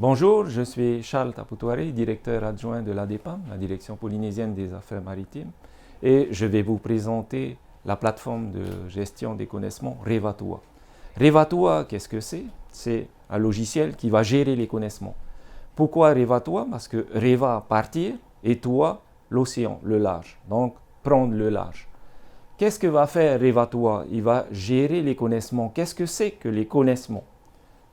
Bonjour, je suis Charles Tapoutoiré, directeur adjoint de la DEPAM, la Direction polynésienne des affaires maritimes, et je vais vous présenter la plateforme de gestion des connaissements Revatua. Revatua, qu'est-ce que c'est? C'est un logiciel qui va gérer les connaissements. Pourquoi Revatua? Parce que Reva, partir, et toi, l'océan, le large. Donc, prendre le large. Qu'est-ce que va faire Revatua? Il va gérer les connaissements. Qu'est-ce que c'est que les connaissements?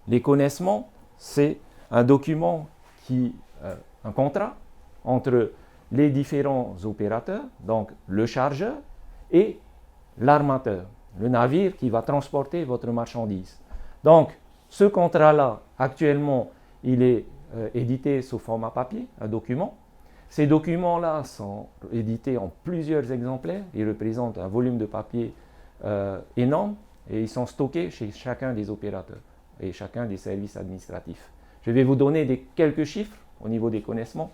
Les connaissements, c'est un document un contrat entre les différents opérateurs, donc le chargeur et l'armateur, le navire qui va transporter votre marchandise. Donc, ce contrat-là, actuellement, il est édité sous format papier, un document. Ces documents-là sont édités en plusieurs exemplaires. Ils représentent un volume de papier énorme et ils sont stockés chez chacun des opérateurs et chacun des services administratifs. Je vais vous donner quelques chiffres au niveau des connaissements.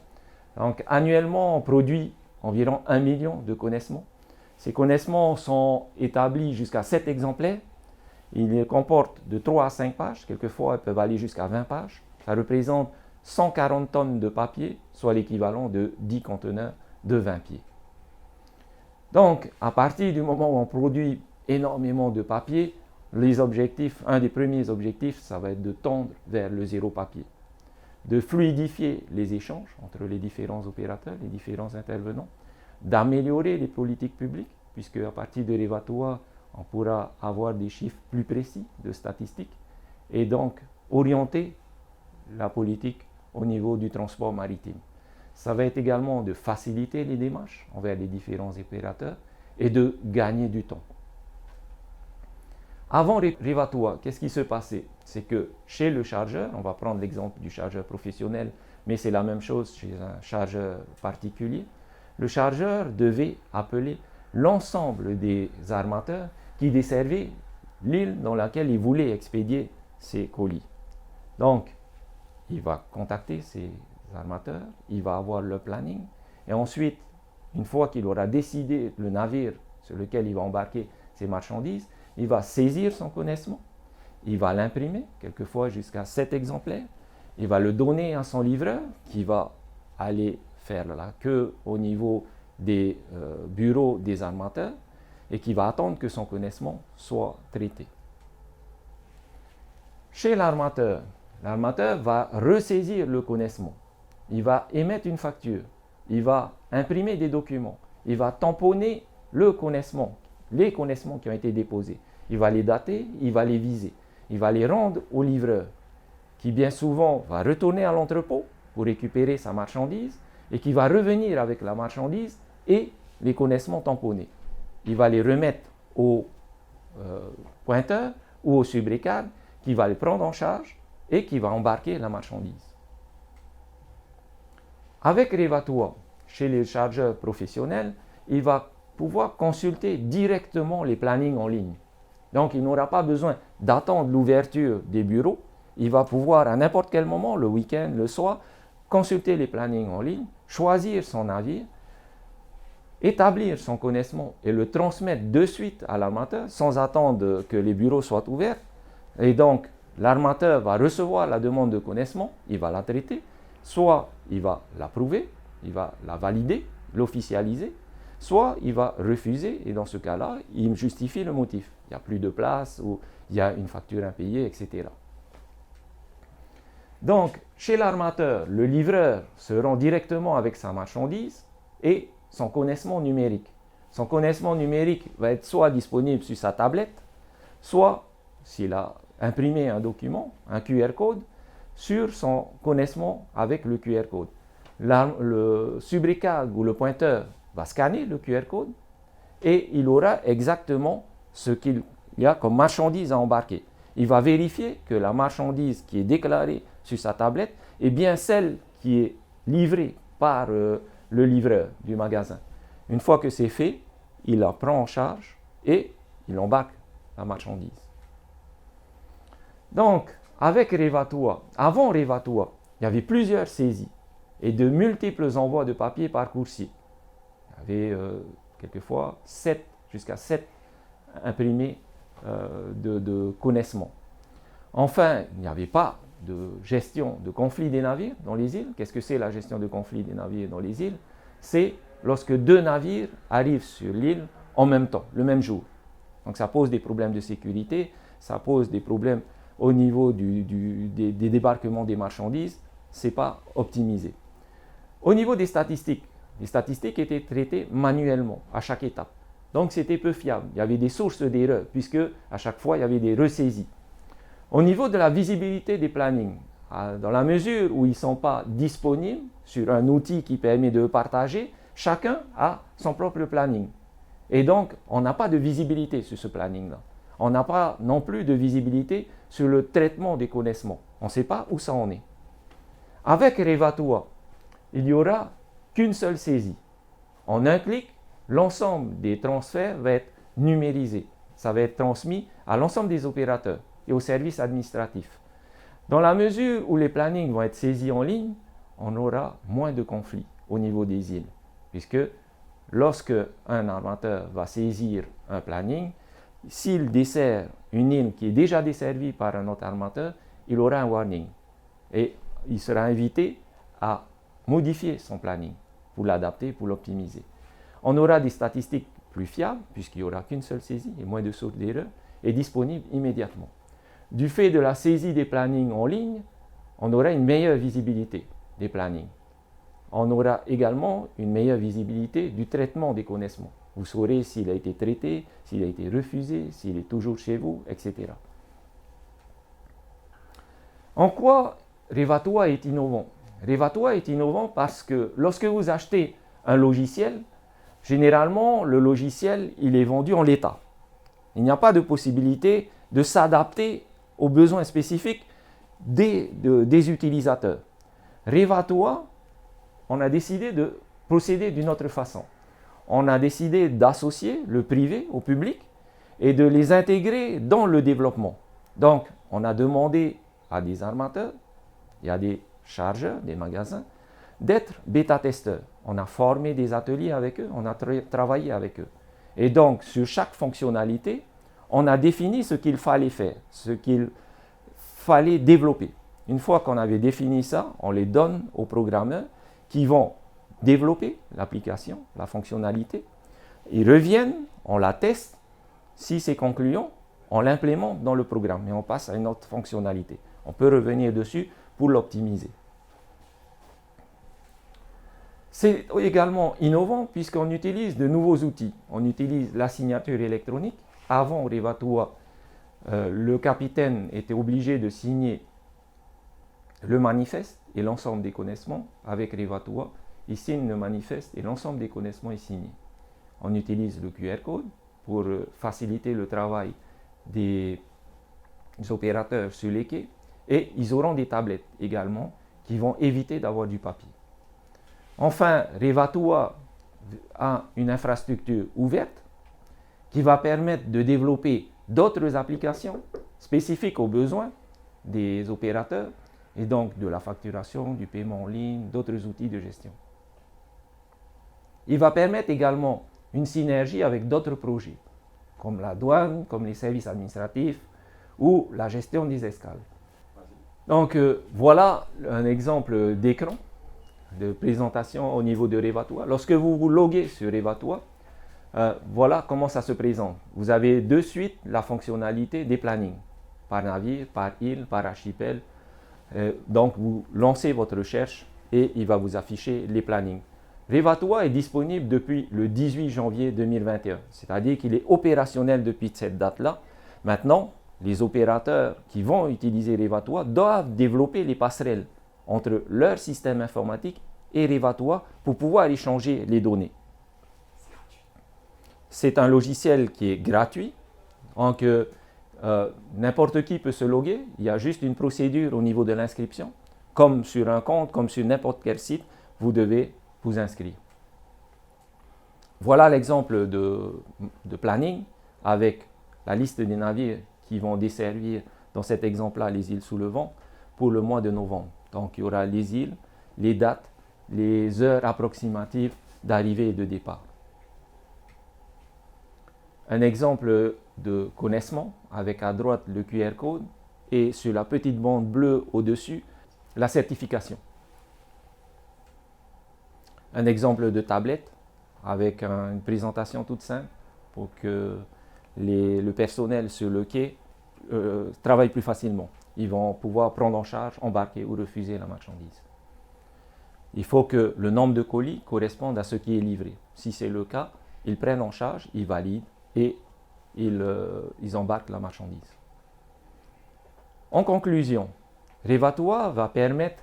Donc, annuellement, on produit environ 1 million de connaissements. Ces connaissements sont établis jusqu'à 7 exemplaires. Ils comportent de 3 à 5 pages. Quelquefois, ils peuvent aller jusqu'à 20 pages. Ça représente 140 tonnes de papier, soit l'équivalent de 10 conteneurs de 20 pieds. Donc, à partir du moment où on produit énormément de papier, un des premiers objectifs, ça va être de tendre vers le zéro papier, de fluidifier les échanges entre les différents opérateurs, les différents intervenants, d'améliorer les politiques publiques, puisque à partir de Revatua, on pourra avoir des chiffres plus précis de statistiques, et donc orienter la politique au niveau du transport maritime. Ça va être également de faciliter les démarches envers les différents opérateurs et de gagner du temps. Avant Revatua, qu'est-ce qui se passait? C'est que chez le chargeur, on va prendre l'exemple du chargeur professionnel, mais c'est la même chose chez un chargeur particulier, le chargeur devait appeler l'ensemble des armateurs qui desservaient l'île dans laquelle il voulait expédier ses colis. Donc, il va contacter ces armateurs, il va avoir le planning, et ensuite, une fois qu'il aura décidé le navire sur lequel il va embarquer ses marchandises, il va saisir son connaissement, il va l'imprimer, quelquefois jusqu'à 7 exemplaires, il va le donner à son livreur qui va aller faire la queue au niveau des bureaux des armateurs et qui va attendre que son connaissement soit traité. Chez l'armateur, l'armateur va ressaisir le connaissement, il va émettre une facture, il va imprimer des documents, il va tamponner le connaissement, les connaissements qui ont été déposés. Il va les dater, il va les viser, il va les rendre au livreur, qui bien souvent va retourner à l'entrepôt pour récupérer sa marchandise et qui va revenir avec la marchandise et les connaissements tamponnés. Il va les remettre au pointeur ou au subrécad qui va les prendre en charge et qui va embarquer la marchandise. Avec Revatua, chez les chargeurs professionnels, il va pouvoir consulter directement les plannings en ligne. Donc, il n'aura pas besoin d'attendre l'ouverture des bureaux. Il va pouvoir, à n'importe quel moment, le week-end, le soir, consulter les plannings en ligne, choisir son navire, établir son connaissement et le transmettre de suite à l'armateur sans attendre que les bureaux soient ouverts. Et donc, l'armateur va recevoir la demande de connaissement, il va la traiter, soit il va l'approuver, il va la valider, l'officialiser, soit il va refuser et dans ce cas-là, il justifie le motif. Il n'y a plus de place ou il y a une facture impayée, etc. Donc, chez l'armateur, le livreur se rend directement avec sa marchandise et son connaissement numérique. Son connaissement numérique va être soit disponible sur sa tablette, soit, s'il a imprimé un document, un QR code, sur son connaissement avec le QR code. Le subrécad ou le pointeur va scanner le QR code et il aura exactement ce qu'il y a comme marchandise à embarquer. Il va vérifier que la marchandise qui est déclarée sur sa tablette est bien celle qui est livrée par le livreur du magasin. Une fois que c'est fait, il la prend en charge et il embarque la marchandise. Donc, avec Revatua, avant Revatua, il y avait plusieurs saisies et de multiples envois de papier par coursier. Il y avait quelquefois jusqu'à 7 imprimés de connaissements. Enfin, il n'y avait pas de gestion de conflits des navires dans les îles. Qu'est-ce que c'est la gestion de conflits des navires dans les îles? C'est lorsque deux navires arrivent sur l'île en même temps, le même jour. Donc ça pose des problèmes de sécurité, ça pose des problèmes au niveau des débarquements des marchandises, ce n'est pas optimisé. Au niveau des statistiques, les statistiques étaient traitées manuellement à chaque étape. Donc c'était peu fiable. Il y avait des sources d'erreurs, puisque à chaque fois il y avait des ressaisies. Au niveau de la visibilité des plannings, dans la mesure où ils ne sont pas disponibles sur un outil qui permet de partager, chacun a son propre planning. Et donc, on n'a pas de visibilité sur ce planning-là. On n'a pas non plus de visibilité sur le traitement des connaissements. On ne sait pas où ça en est. Avec Revatua, il n'y aura qu'une seule saisie. En un clic, l'ensemble des transferts va être numérisé. Ça va être transmis à l'ensemble des opérateurs et aux services administratifs. Dans la mesure où les plannings vont être saisis en ligne, on aura moins de conflits au niveau des îles. Puisque lorsque un armateur va saisir un planning, s'il dessert une île qui est déjà desservie par un autre armateur, il aura un warning. Et il sera invité à modifier son planning pour l'adapter, pour l'optimiser. On aura des statistiques plus fiables, puisqu'il n'y aura qu'une seule saisie et moins de sources d'erreur, et disponibles immédiatement. Du fait de la saisie des plannings en ligne, on aura une meilleure visibilité des plannings. On aura également une meilleure visibilité du traitement des connaissements. Vous saurez s'il a été traité, s'il a été refusé, s'il est toujours chez vous, etc. En quoi Revatua est innovant? Revatua est innovant parce que lorsque vous achetez un logiciel, généralement, le logiciel, il est vendu en l'état. Il n'y a pas de possibilité de s'adapter aux besoins spécifiques des utilisateurs. Revatua, on a décidé de procéder d'une autre façon. On a décidé d'associer le privé au public et de les intégrer dans le développement. Donc, on a demandé à des armateurs, il y a des chargeurs, des magasins, d'être bêta-testeurs. On a formé des ateliers avec eux, on a travaillé avec eux. Et donc, sur chaque fonctionnalité, on a défini ce qu'il fallait faire, ce qu'il fallait développer. Une fois qu'on avait défini ça, on les donne aux programmeurs qui vont développer l'application, la fonctionnalité. Ils reviennent, on la teste. Si c'est concluant, on l'implémente dans le programme et on passe à une autre fonctionnalité. On peut revenir dessus pour l'optimiser. C'est également innovant puisqu'on utilise de nouveaux outils. On utilise la signature électronique. Avant Revatua, le capitaine était obligé de signer le manifeste et l'ensemble des connaissements. Avec Revatua, il signe le manifeste et l'ensemble des connaissements est signé. On utilise le QR code pour faciliter le travail des opérateurs sur les quais et ils auront des tablettes également qui vont éviter d'avoir du papier. Enfin, Revatua a une infrastructure ouverte qui va permettre de développer d'autres applications spécifiques aux besoins des opérateurs et donc de la facturation, du paiement en ligne, d'autres outils de gestion. Il va permettre également une synergie avec d'autres projets, comme la douane, comme les services administratifs ou la gestion des escales. Donc voilà un exemple d'écran de présentation au niveau de Revatua. Lorsque vous vous loguez sur Revatua, voilà comment ça se présente. Vous avez de suite la fonctionnalité des plannings, par navire, par île, par archipel. Donc vous lancez votre recherche et il va vous afficher les plannings. Revatua est disponible depuis le 18 janvier 2021, c'est-à-dire qu'il est opérationnel depuis cette date-là. Maintenant, les opérateurs qui vont utiliser Revatua doivent développer les passerelles entre leur système informatique et Revatua pour pouvoir échanger les données. C'est un logiciel qui est gratuit, donc n'importe qui peut se loguer. Il y a juste une procédure au niveau de l'inscription. Comme sur un compte, comme sur n'importe quel site, vous devez vous inscrire. Voilà l'exemple de planning avec la liste des navires qui vont desservir dans cet exemple-là les îles sous le vent pour le mois de novembre. Donc il y aura les îles, les dates, les heures approximatives d'arrivée et de départ. Un exemple de connaissement avec à droite le QR code et sur la petite bande bleue au-dessus, la certification. Un exemple de tablette avec une présentation toute simple pour que le personnel sur le quai travaille plus facilement. Ils vont pouvoir prendre en charge, embarquer ou refuser la marchandise. Il faut que le nombre de colis corresponde à ce qui est livré. Si c'est le cas, ils prennent en charge, ils valident et ils embarquent la marchandise. En conclusion, Revatoi va permettre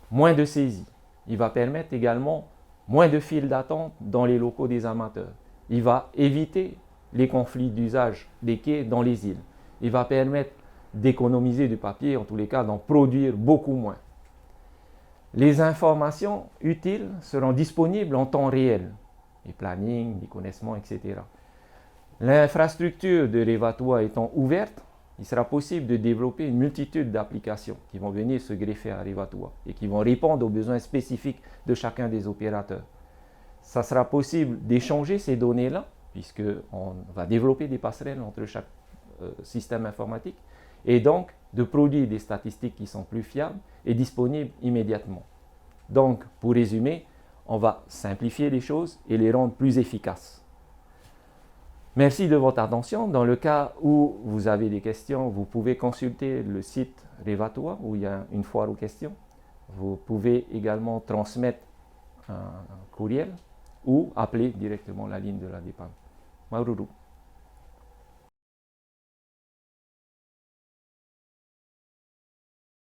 moins de saisies. Il va permettre également moins de files d'attente dans les locaux des amateurs. Il va éviter les conflits d'usage des quais dans les îles. Il va permettre d'économiser du papier, en tous les cas d'en produire beaucoup moins. Les informations utiles seront disponibles en temps réel, les plannings, les connaissements, etc. L'infrastructure de Revatoi étant ouverte, il sera possible de développer une multitude d'applications qui vont venir se greffer à Revatoi et qui vont répondre aux besoins spécifiques de chacun des opérateurs. Ça sera possible d'échanger ces données-là, puisqu'on va développer des passerelles entre chaque système informatique, et donc de produire des statistiques qui sont plus fiables et disponibles immédiatement. Donc, pour résumer, on va simplifier les choses et les rendre plus efficaces. Merci de votre attention. Dans le cas où vous avez des questions, vous pouvez consulter le site Revatoi où il y a une foire aux questions. Vous pouvez également transmettre un courriel ou appeler directement la ligne de la DEPAM. Maururu.